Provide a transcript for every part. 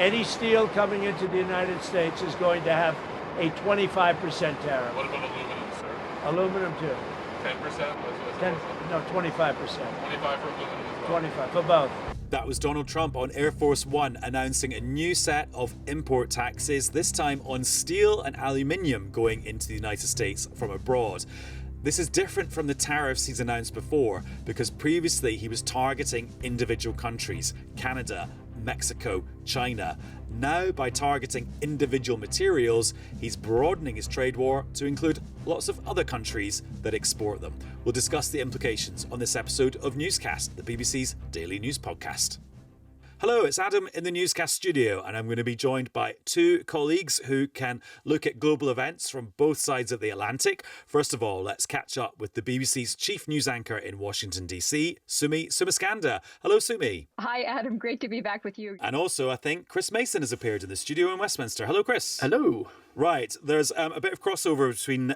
Any steel coming into the United States is going to have a 25% tariff. What about aluminum, sir? Aluminum too. 10%? 25%. 25 for aluminum as well? 25 for both. That was Donald Trump on Air Force One announcing a new set of import taxes, this time on steel and aluminium going into the United States from abroad. This is different from the tariffs he's announced before, because previously he was targeting individual countries, Canada, Mexico, China. Now, by targeting individual materials, he's broadening his trade war to include lots of other countries that export them. We'll discuss the implications on this episode of Newscast, the BBC's daily news podcast. Hello, it's Adam in the Newscast studio, and I'm going to be joined by two colleagues who can look at global events from both sides of the Atlantic. First of all, let's catch up with the BBC's chief news anchor in Washington, D.C., Sumi Somaskanda. Hello, Sumi. Hi, Adam. Great to be back with you. And also, I think Chris Mason has appeared in the studio in Westminster. Hello, Chris. Hello. Right, there's a bit of crossover between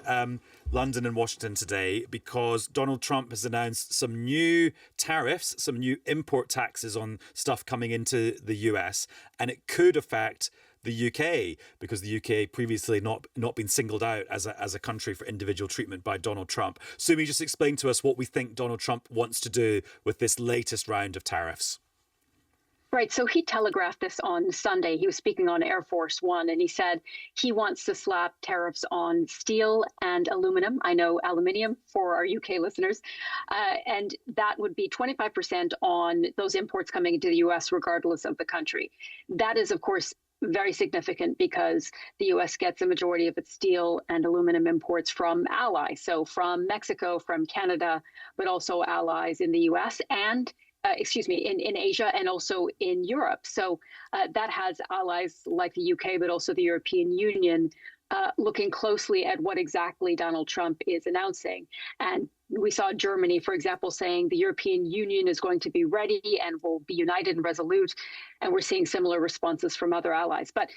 London and Washington today because Donald Trump has announced some new tariffs, some new import taxes on stuff coming into the US, and it could affect the UK because the UK previously not been singled out as a country for individual treatment by Donald Trump. Sumi, just explain to us what we think Donald Trump wants to do with this latest round of tariffs. Right. So he telegraphed this on Sunday. He was speaking on Air Force One, and he said he wants to slap tariffs on steel and aluminum. I know aluminium for our UK listeners. And that would be 25% on those imports coming into the US, regardless of the country. That is, of course, very significant because the U.S. gets a majority of its steel and aluminum imports from allies. So from Mexico, from Canada, but also allies in the U.S. and in Asia and also in Europe. So that has allies like the UK, but also the European Union looking closely at what exactly Donald Trump is announcing. And we saw Germany, for example, saying the European Union is going to be ready and will be united and resolute. And we're seeing similar responses from other allies. But,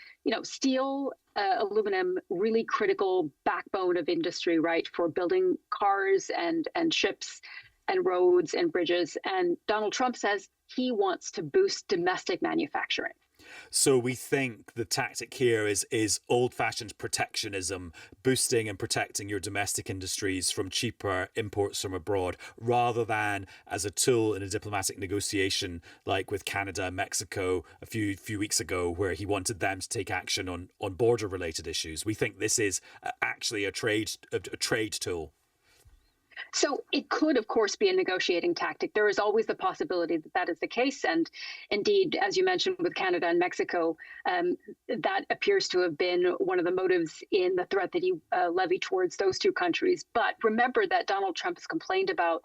steel, aluminum, really critical backbone of industry, right, for building cars and ships and roads and bridges. And Donald Trump says he wants to boost domestic manufacturing. So we think the tactic here is old-fashioned protectionism, boosting and protecting your domestic industries from cheaper imports from abroad, rather than as a tool in a diplomatic negotiation like with Canada and Mexico a few weeks ago, where he wanted them to take action on border-related issues. We think this is actually a trade tool. So it could, of course, be a negotiating tactic. There is always the possibility that that is the case. And indeed, as you mentioned with Canada and Mexico, that appears to have been one of the motives in the threat that he levied towards those two countries. But remember that Donald Trump has complained about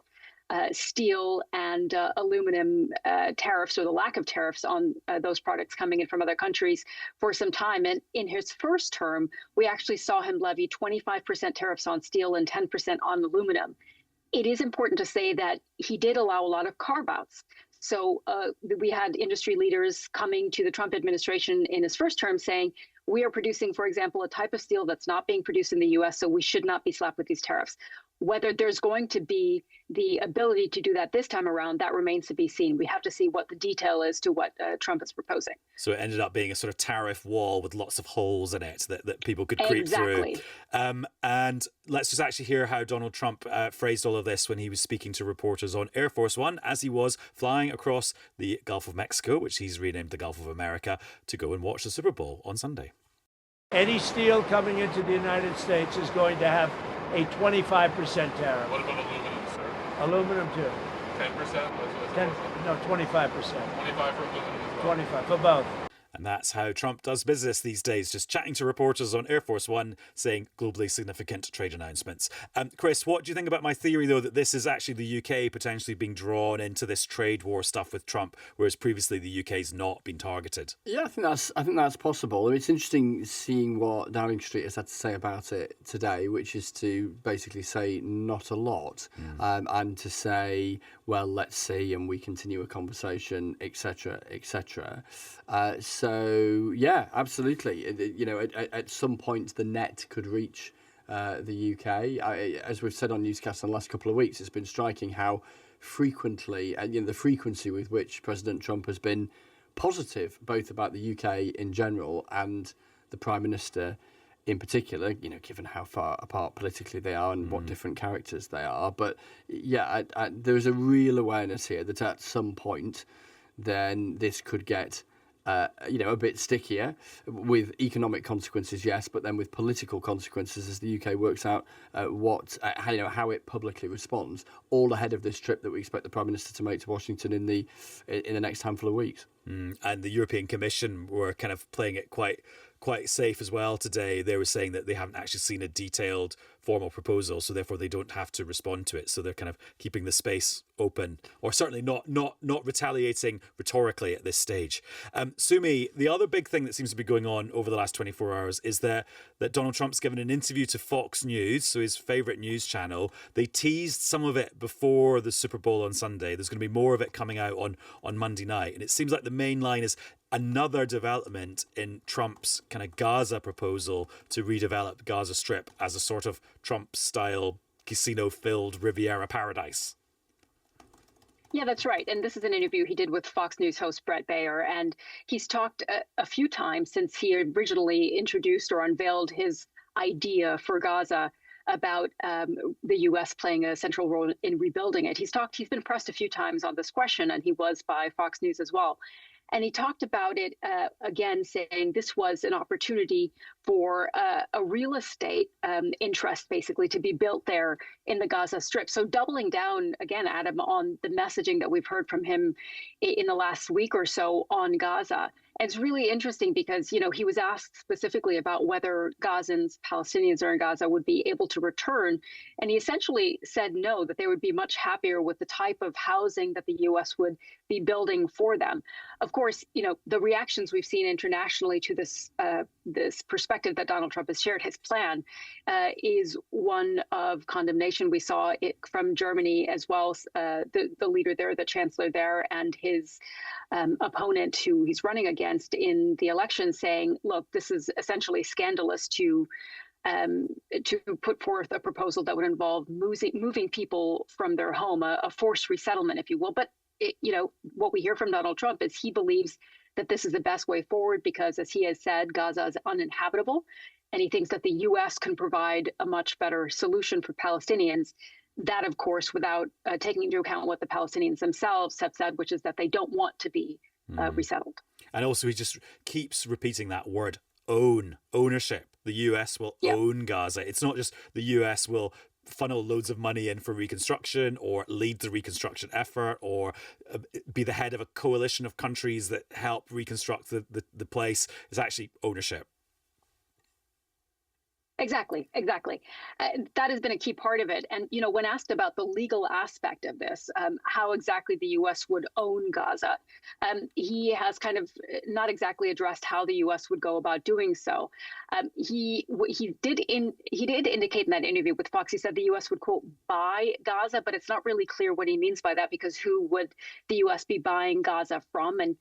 steel and aluminum tariffs, or the lack of tariffs on those products coming in from other countries for some time. And in his first term, we actually saw him levy 25% tariffs on steel and 10% on aluminum. It is important to say that he did allow a lot of carve-outs. So we had industry leaders coming to the Trump administration in his first term saying, we are producing, for example, a type of steel that's not being produced in the U.S., so we should not be slapped with these tariffs. Whether there's going to be the ability to do that this time around, that remains to be seen. We have to see what the detail is to what Trump is proposing. So it ended up being a sort of tariff wall with lots of holes in it that people could creep through. And let's just actually hear how Donald Trump phrased all of this when he was speaking to reporters on Air Force One as he was flying across the Gulf of Mexico, which he's renamed the Gulf of America, to go and watch the Super Bowl on Sunday. Any steel coming into the United States is going to have a 25% tariff. What about aluminum, sir? Aluminum too. 10%? 25%. 25 for aluminum as well? 25 for both. And that's how Trump does business these days, just chatting to reporters on Air Force One, saying globally significant trade announcements. Chris, what do you think about my theory, though, that this is actually the UK potentially being drawn into this trade war stuff with Trump, whereas previously the UK's not been targeted? Yeah, I think that's possible. It's interesting seeing what Downing Street has had to say about it today, which is to basically say not a lot, and to say, well, let's see, and we continue a conversation, etc., etc. So, yeah, absolutely. At some point, the net could reach the UK. As we've said on Newscast in the last couple of weeks, it's been striking how frequently, and the frequency with which President Trump has been positive, both about the UK in general and the Prime Minister in particular, given how far apart politically they are and what different characters they are. But yeah, there's a real awareness here that at some point, then this could get a bit stickier with economic consequences, yes, but then with political consequences as the UK works out how it publicly responds, all ahead of this trip that we expect the Prime Minister to make to Washington in the next handful of weeks. And the European Commission were kind of playing it quite safe as well today. They were saying that they haven't actually seen a detailed formal proposal, so therefore they don't have to respond to it. So they're kind of keeping the space open, or certainly not retaliating rhetorically at this stage. Sumi, the other big thing that seems to be going on over the last 24 hours is that Donald Trump's given an interview to Fox News, so his favourite news channel. They teased some of it before the Super Bowl on Sunday. There's going to be more of it coming out on Monday night. And it seems like the main line is another development in Trump's kind of Gaza proposal to redevelop Gaza Strip as a sort of Trump-style casino-filled Riviera paradise. Yeah, that's right. And this is an interview he did with Fox News host Brett Baer. And he's talked a few times since he originally introduced or unveiled his idea for Gaza about the U.S. playing a central role in rebuilding it. He's been pressed a few times on this question, and he was by Fox News as well. And he talked about it again, saying this was an opportunity for a real estate interest, basically, to be built there in the Gaza Strip. So doubling down, again, Adam, on the messaging that we've heard from him in the last week or so on Gaza. And it's really interesting because, he was asked specifically about whether Gazans, Palestinians are in Gaza, would be able to return. And he essentially said no, that they would be much happier with the type of housing that the U.S. would be building for them. Of course, the reactions we've seen internationally to this perspective that Donald Trump has shared, his plan, is one of condemnation. We saw it from Germany as well, the leader there, the chancellor there, and his opponent who he's running against in the election, saying, look, this is essentially scandalous to put forth a proposal that would involve moving people from their home, a forced resettlement, if you will. But what we hear from Donald Trump is he believes that this is the best way forward because, as he has said, Gaza is uninhabitable, and he thinks that the U.S. can provide a much better solution for Palestinians. That, of course, without taking into account what the Palestinians themselves have said, which is that they don't want to be resettled. And also, he just keeps repeating that word, ownership. The U.S. will own Gaza. It's not just the U.S. will funnel loads of money in for reconstruction or lead the reconstruction effort or be the head of a coalition of countries that help reconstruct the place. It's actually ownership. Exactly. That has been a key part of it. And, when asked about the legal aspect of this, how exactly the U.S. would own Gaza, he has kind of not exactly addressed how the U.S. would go about doing so. He did indicate in that interview with Fox, he said the U.S. would, quote, buy Gaza, but it's not really clear what he means by that, because who would the U.S. be buying Gaza from? And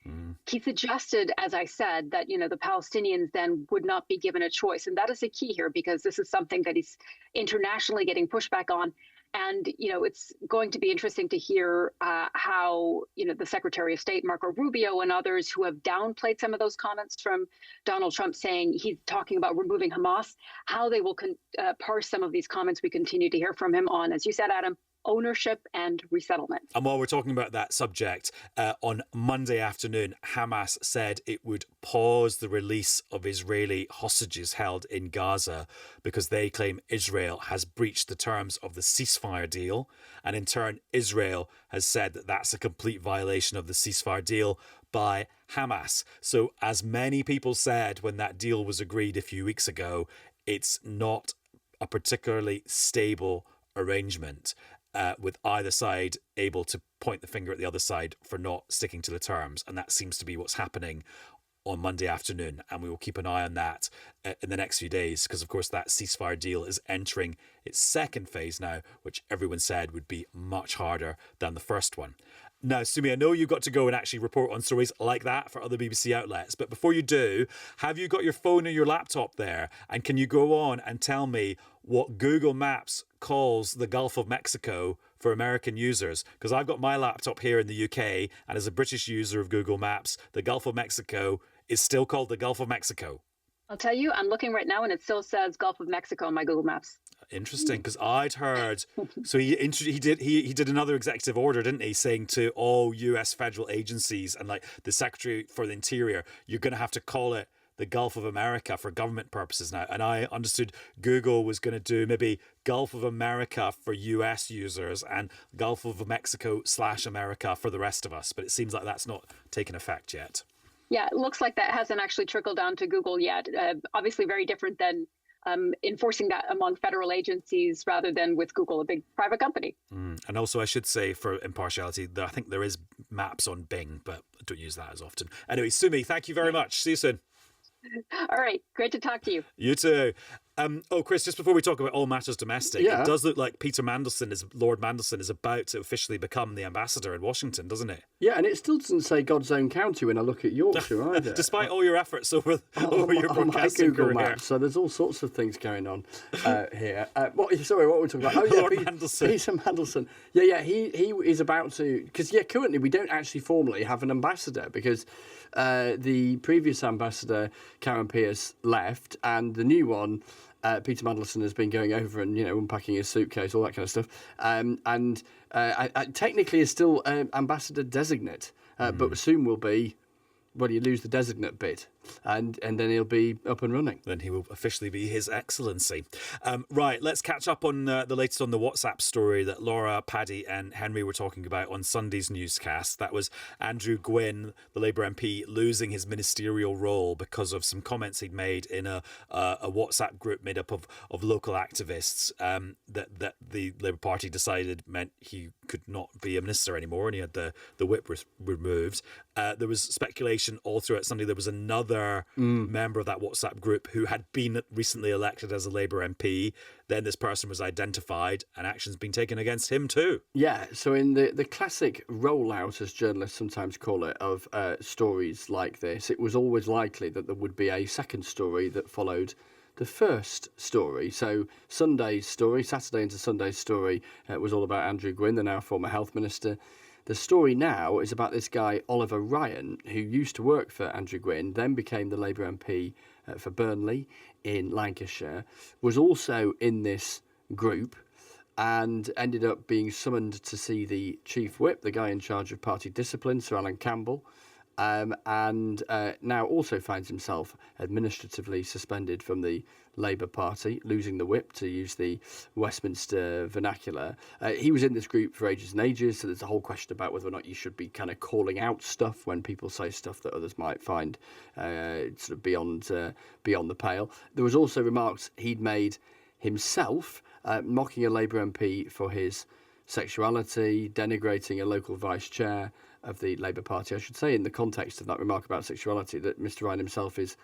he suggested, as I said, that, the Palestinians then would not be given a choice. And that is a key here, because this is something that he's internationally getting pushback on. And, it's going to be interesting to hear how, the Secretary of State, Marco Rubio, and others who have downplayed some of those comments from Donald Trump saying he's talking about removing Hamas, how they will parse some of these comments we continue to hear from him on, as you said, Adam, ownership and resettlement. And while we're talking about that subject, on Monday afternoon, Hamas said it would pause the release of Israeli hostages held in Gaza because they claim Israel has breached the terms of the ceasefire deal. And in turn, Israel has said that that's a complete violation of the ceasefire deal by Hamas. So as many people said when that deal was agreed a few weeks ago, it's not a particularly stable arrangement. With either side able to point the finger at the other side for not sticking to the terms. And that seems to be what's happening on Monday afternoon. And we will keep an eye on that in the next few days, because, of course, that ceasefire deal is entering its second phase now, which everyone said would be much harder than the first one. Now, Sumi, I know you've got to go and actually report on stories like that for other BBC outlets. But before you do, have you got your phone or your laptop there? And can you go on and tell me what Google Maps calls the Gulf of Mexico for American users? Because I've got my laptop here in the UK, and as a British user of Google Maps, the Gulf of Mexico is still called the Gulf of Mexico. I'll tell you, I'm looking right now and it still says Gulf of Mexico on my Google Maps. Interesting, because I'd heard. So he did another executive order, didn't he, saying to all U.S. federal agencies and like the Secretary for the Interior, you're going to have to call it the Gulf of America for government purposes now. And I understood Google was going to do maybe Gulf of America for US users and Gulf of Mexico / America for the rest of us. But it seems like that's not taken effect yet. Yeah, it looks like that hasn't actually trickled down to Google yet. Obviously very different than enforcing that among federal agencies rather than with Google, a big private company. And also, I should say, for impartiality, I think there is Maps on Bing, but I don't use that as often. Anyway, Sumi, thank you very much. See you soon. All right. Great to talk to you. You too. Chris, just before we talk about all matters domestic, It does look like Lord Mandelson is about to officially become the ambassador in Washington, doesn't it? Yeah, and it still doesn't say God's own county when I look at Yorkshire either. Despite all your efforts over your on broadcasting my Google career. Maps, so there's all sorts of things going on here. What were we talking about? Oh, yeah, Lord Mandelson. Peter Mandelson. Yeah, he is about to, because currently we don't actually formally have an ambassador because the previous ambassador, Karen Pierce, left, and the new one, Peter Mandelson, has been going over and unpacking his suitcase, all that kind of stuff, and technically is still ambassador designate, but soon will be. Well, you lose the designate bit, and then he'll be up and running. Then he will officially be His Excellency. Right, let's catch up on the latest on the WhatsApp story that Laura, Paddy and Henry were talking about on Sunday's newscast. That was Andrew Gwynn, the Labour MP, losing his ministerial role because of some comments he'd made in a WhatsApp group made up of local activists that the Labour Party decided meant he could not be a minister anymore, and he had the whip removed. There was speculation all throughout Sunday. There was another member of that WhatsApp group who had been recently elected as a Labour MP. Then this person was identified and action's been taken against him too. Yeah, so in the classic rollout, as journalists sometimes call it, of stories like this, it was always likely that there would be a second story that followed the first story. So Sunday's story, Saturday into Sunday's story, was all about Andrew Gwynn, the now former health minister. The story now is about this guy, Oliver Ryan, who used to work for Andrew Gwynn, then became the Labour MP for Burnley in Lancashire, was also in this group and ended up being summoned to see the chief whip, the guy in charge of party discipline, Sir Alan Campbell, and now also finds himself administratively suspended from the Labour Party, losing the whip, to use the Westminster vernacular. He was in this group for ages and ages, so there's a whole question about whether or not you should be kind of calling out stuff when people say stuff that others might find sort of beyond the pale. There was also remarks he'd made himself, mocking a Labour MP for his sexuality, denigrating a local vice chair of the Labour Party. I should say, in the context of that remark about sexuality, that Mr. Ryan himself is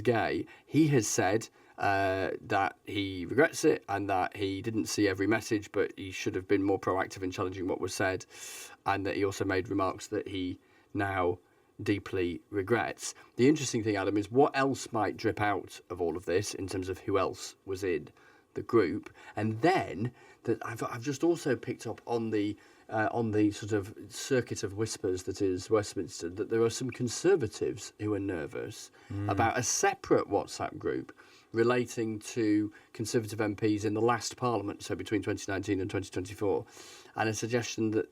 gay. He has said that he regrets it and that he didn't see every message, but he should have been more proactive in challenging what was said, and that he also made remarks that he now deeply regrets. The interesting thing, Adam, is what else might drip out of all of this in terms of who else was in the group, and then that I've just also picked up on the sort of circuit of whispers that is Westminster, that there are some Conservatives who are nervous about a separate WhatsApp group relating to Conservative MPs in the last Parliament, so between 2019 and 2024, and a suggestion that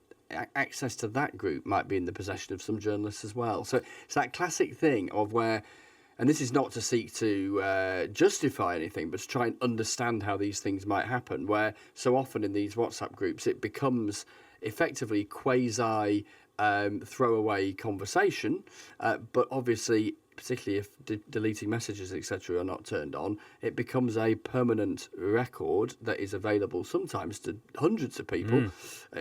access to that group might be in the possession of some journalists as well. So it's that classic thing of where, and this is not to seek to justify anything, but to try and understand how these things might happen, where so often in these WhatsApp groups it becomes effectively quasi throwaway conversation, but obviously, particularly if deleting messages, etc., are not turned on, it becomes a permanent record that is available sometimes to hundreds of people,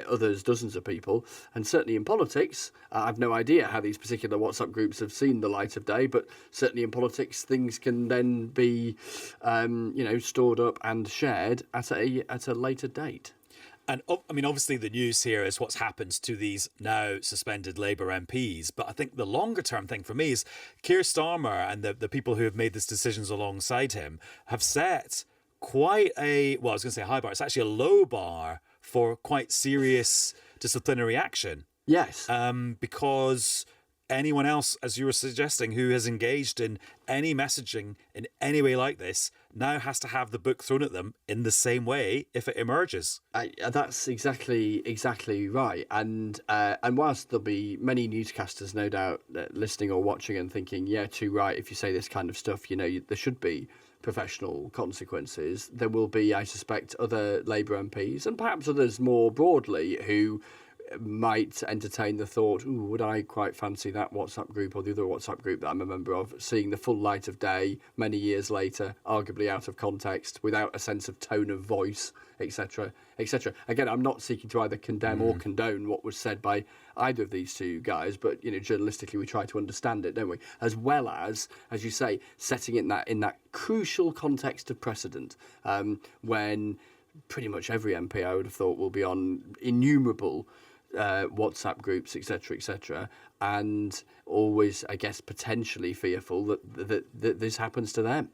others dozens of people, and certainly in politics, I've no idea how these particular WhatsApp groups have seen the light of day, but certainly in politics, things can then be, stored up and shared at a later date. And I mean, obviously the news here is what's happened to these now suspended Labour MPs. But I think the longer term thing for me is Keir Starmer and the people who have made these decisions alongside him have set quite a, well, I was going to say high bar. It's actually a low bar for quite serious disciplinary action. Yes. Because anyone else, as you were suggesting, who has engaged in any messaging in any way like this now has to have the book thrown at them in the same way if it emerges. That's exactly right. And whilst there'll be many newscasters, no doubt, listening or watching and thinking, yeah, too right, if you say this kind of stuff, there should be professional consequences. There will be, I suspect, other Labour MPs and perhaps others more broadly who might entertain the thought, ooh, would I quite fancy that WhatsApp group or the other WhatsApp group that I'm a member of, seeing the full light of day many years later, arguably out of context, without a sense of tone of voice, etc., etc. Again, I'm not seeking to either condemn or condone what was said by either of these two guys, but journalistically we try to understand it, don't we? As well as you say, setting it in that crucial context of precedent, when pretty much every MP, I would have thought, will be on innumerable WhatsApp groups, etc., and always, I guess, potentially fearful that this happens to them.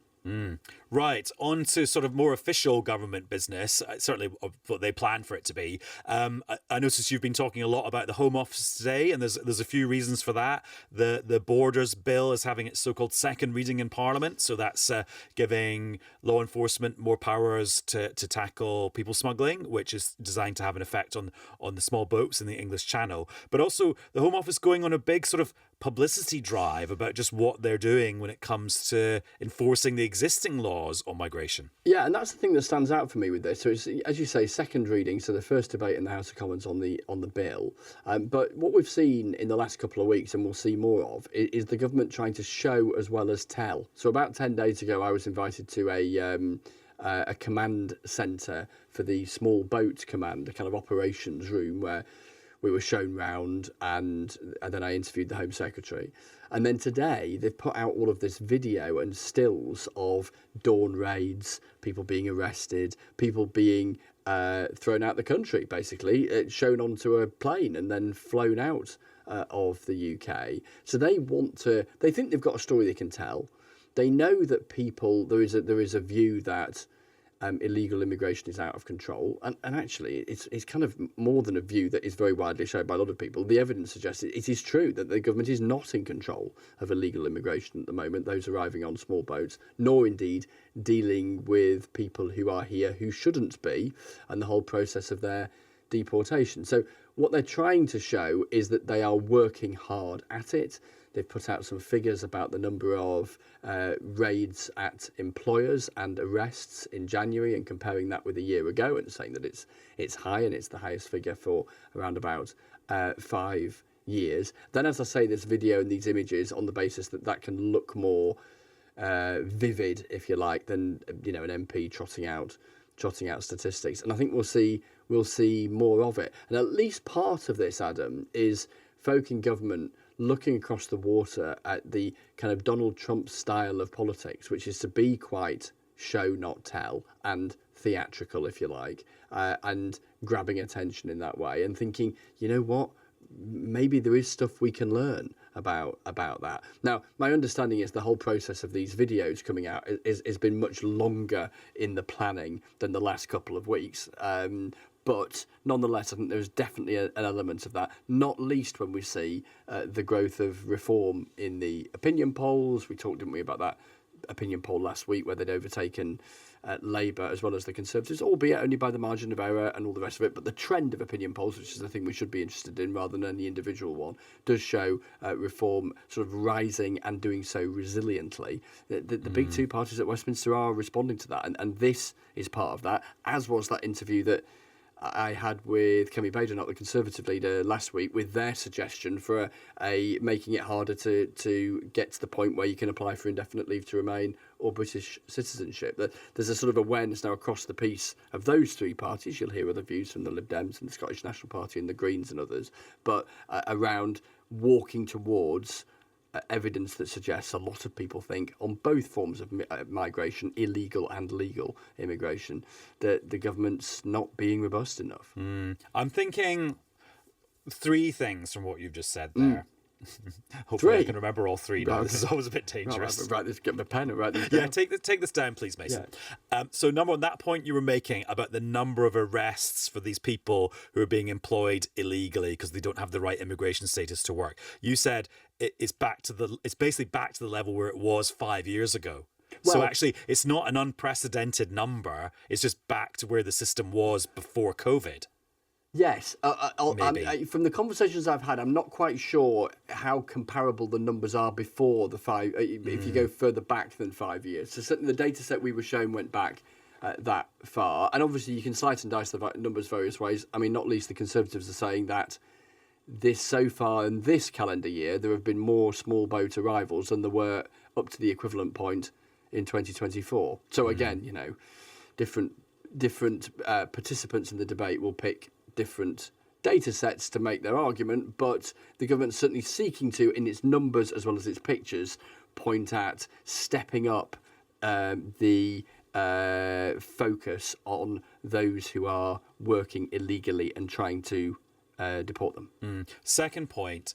Right, on to sort of more official government business, certainly what they plan for it to be. I noticed you've been talking a lot about the Home Office today, and there's a few reasons for that. The Borders Bill is having its so-called second reading in Parliament, so that's giving law enforcement more powers to tackle people smuggling, which is designed to have an effect on the small boats in the English Channel. But also the Home Office going on a big sort of publicity drive about just what they're doing when it comes to enforcing the existing laws on migration. Yeah, and that's the thing that stands out for me with this. So it's, as you say, second reading, so the first debate in the House of Commons on the bill. But what we've seen in the last couple of weeks, and we'll see more of, is the government trying to show as well as tell. So about 10 days ago, I was invited to a command centre for the Small Boat Command, a kind of operations room where we were shown round, and then I interviewed the Home Secretary. And then today, they've put out all of this video and stills of dawn raids, people being arrested, people being thrown out the country, basically, shown onto a plane and then flown out of the UK. So they think they've got a story they can tell. They know that there is a view that illegal immigration is out of control, and actually it's kind of more than a view that is very widely shared by a lot of people. The evidence suggests it is true that the government is not in control of illegal immigration at the moment, those arriving on small boats, nor indeed dealing with people who are here who shouldn't be, and the whole process of their deportation. So what they're trying to show is that they are working hard at it. They've put out some figures about the number of raids at employers and arrests in January, and comparing that with a year ago, and saying that it's high, and it's the highest figure for around about 5 years. Then, as I say, this video and these images on the basis that can look more vivid, if you like, than an MP trotting out statistics. And I think we'll see more of it. And at least part of this, Adam, is folk in government looking across the water at the kind of Donald Trump style of politics, which is to be quite show, not tell, and theatrical, if you like, and grabbing attention in that way, and thinking, you know what, maybe there is stuff we can learn about that. Now, my understanding is the whole process of these videos coming out has been much longer in the planning than the last couple of weeks. But nonetheless, I think there's definitely an element of that, not least when we see the growth of reform in the opinion polls. We talked, didn't we, about that opinion poll last week where they'd overtaken Labour as well as the Conservatives, albeit only by the margin of error and all the rest of it. But the trend of opinion polls, which is the thing we should be interested in rather than any individual one, does show reform sort of rising and doing so resiliently. The big two parties at Westminster are responding to that. And this is part of that, as was that interview that I had with Kemi Badenoch, the Conservative leader, last week, with their suggestion for a making it harder to get to the point where you can apply for indefinite leave to remain or British citizenship. That there's a sort of awareness now across the piece of those three parties. You'll hear other views from the Lib Dems and the Scottish National Party and the Greens and others, but around walking towards evidence that suggests a lot of people think on both forms of migration, illegal and legal immigration, that the government's not being robust enough. I'm thinking three things from what you've just said there. Hopefully I Three. can remember all three now. Okay. This is always a bit dangerous. Right, let's get my pen and write this Yeah, down. take this down, please, Mason. So, number one, that point you were making about the number of arrests for these people who are being employed illegally because they don't have the right immigration status to work. You said it's basically back to the level where it was 5 years ago. So Well- actually, it's not an unprecedented number. It's just back to where the system was before COVID. Yes, Maybe. from the conversations I've had, I'm not quite sure how comparable the numbers are before the five. If you go further back than 5 years, so certainly the data set we were shown went back that far, and obviously you can slice and dice the numbers various ways. I mean, not least the Conservatives are saying that so far in this calendar year there have been more small boat arrivals than there were up to the equivalent point in 2024. So again, different participants in the debate will pick different data sets to make their argument, but the government's certainly seeking to, in its numbers as well as its pictures, point at stepping up the focus on those who are working illegally and trying to deport them. Second point,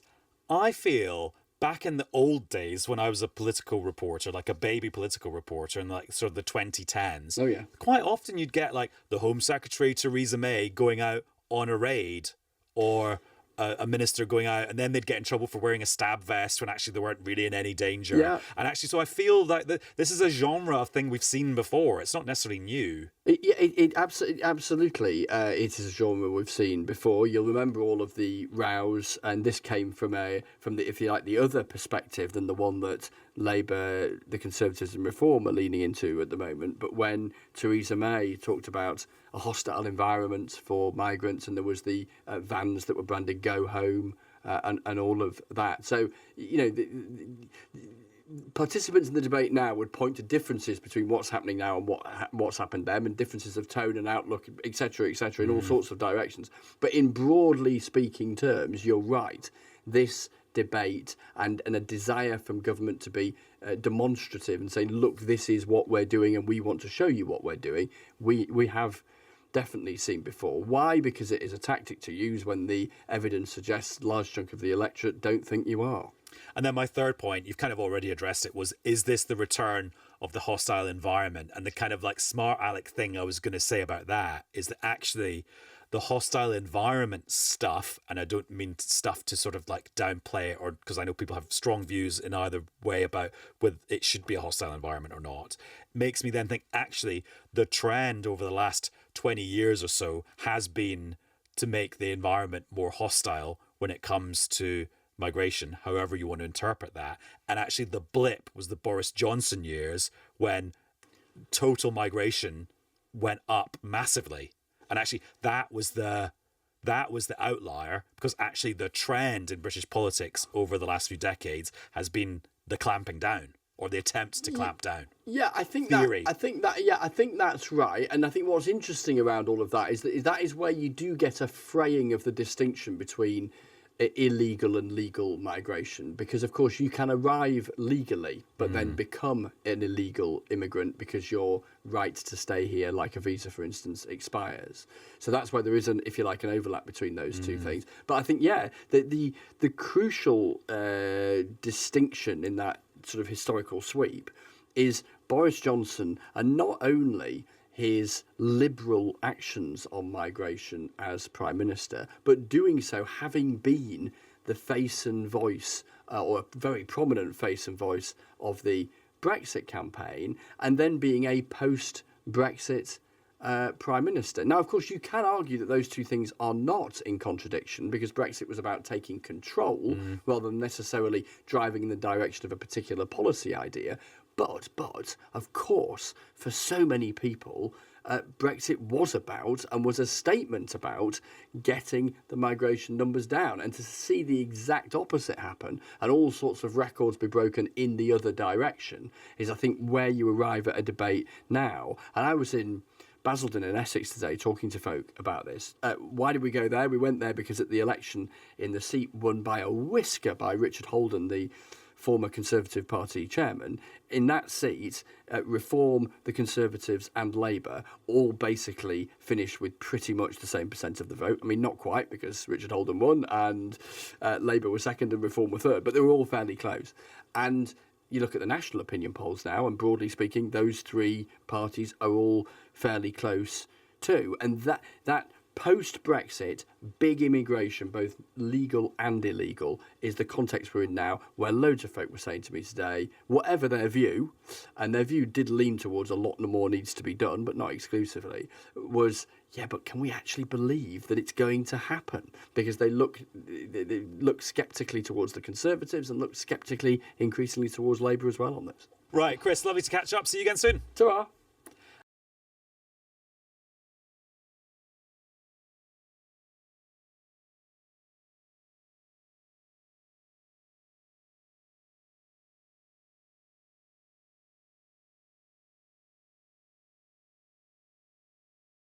I feel back in the old days when I was a political reporter, like a baby political reporter in like sort of the 2010s, Oh, yeah. quite often you'd get like the Home Secretary Theresa May going out on a raid, or a minister going out, and then they'd get in trouble for wearing a stab vest when actually they weren't really in any danger. Yeah. And actually, so I feel that this is a genre of thing we've seen before. It's not necessarily new. It absolutely it is a genre we've seen before. You'll remember all of the rows, and this came from the, if you like, the other perspective than the one that Labour, the Conservatives and Reform are leaning into at the moment. But when Theresa May talked about a hostile environment for migrants, and there was the vans that were branded "Go Home" and all of that, so participants in the debate now would point to differences between what's happening now and what's happened then, and differences of tone and outlook, etc., in all sorts of directions. But in broadly speaking terms, you're right. This debate and a desire from government to be demonstrative and saying, look, this is what we're doing and we want to show you what we're doing, we have definitely seen before. Why? Because it is a tactic to use when the evidence suggests a large chunk of the electorate don't think you are. And then my third point, you've kind of already addressed it, is this the return of the hostile environment? And the kind of like smart aleck thing I was going to say about that is that actually the hostile environment stuff, and I don't mean stuff to sort of like downplay it, or because I know people have strong views in either way about whether it should be a hostile environment or not, makes me then think actually the trend over the last 20 years or so has been to make the environment more hostile when it comes to migration, however you want to interpret that. And actually the blip was the Boris Johnson years when total migration went up massively. And actually that was the outlier, because actually the trend in British politics over the last few decades has been the clamping down, or the attempt to clamp down. Yeah, I think Theory. I think that's right. And I think what's interesting around all of that is that is where you do get a fraying of the distinction between illegal and legal migration, because of course you can arrive legally but then become an illegal immigrant because your right to stay here, like a visa for instance, expires. So that's why there is if you like, an overlap between those two things. But I think the crucial distinction in that sort of historical sweep is Boris Johnson, and not only his liberal actions on migration as Prime Minister, but doing so having been the face and voice, or a very prominent face and voice of the Brexit campaign, and then being a post-Brexit Prime Minister. Now, of course, you can argue that those two things are not in contradiction, because Brexit was about taking control rather than necessarily driving in the direction of a particular policy idea. But of course, for so many people, Brexit was about and was a statement about getting the migration numbers down. And to see the exact opposite happen and all sorts of records be broken in the other direction is, I think, where you arrive at a debate now. And I was in Basildon in Essex today talking to folk about this. Why did we go there? We went there because at the election in the seat won by a whisker by Richard Holden, the former Conservative Party chairman, in that seat, Reform, the Conservatives and Labour all basically finished with pretty much the same percent of the vote. I mean, not quite, because Richard Holden won and Labour were second and Reform were third, but they were all fairly close. And you look at the national opinion polls now, and broadly speaking, those three parties are all fairly close too. And that post-Brexit, big immigration, both legal and illegal, is the context we're in now, where loads of folk were saying to me today, whatever their view, and their view did lean towards a lot more needs to be done, but not exclusively, was, yeah, but can we actually believe that it's going to happen? Because they look sceptically towards the Conservatives and look sceptically increasingly towards Labour as well on this. Right, Chris, lovely to catch up. See you again soon. Ta-ra.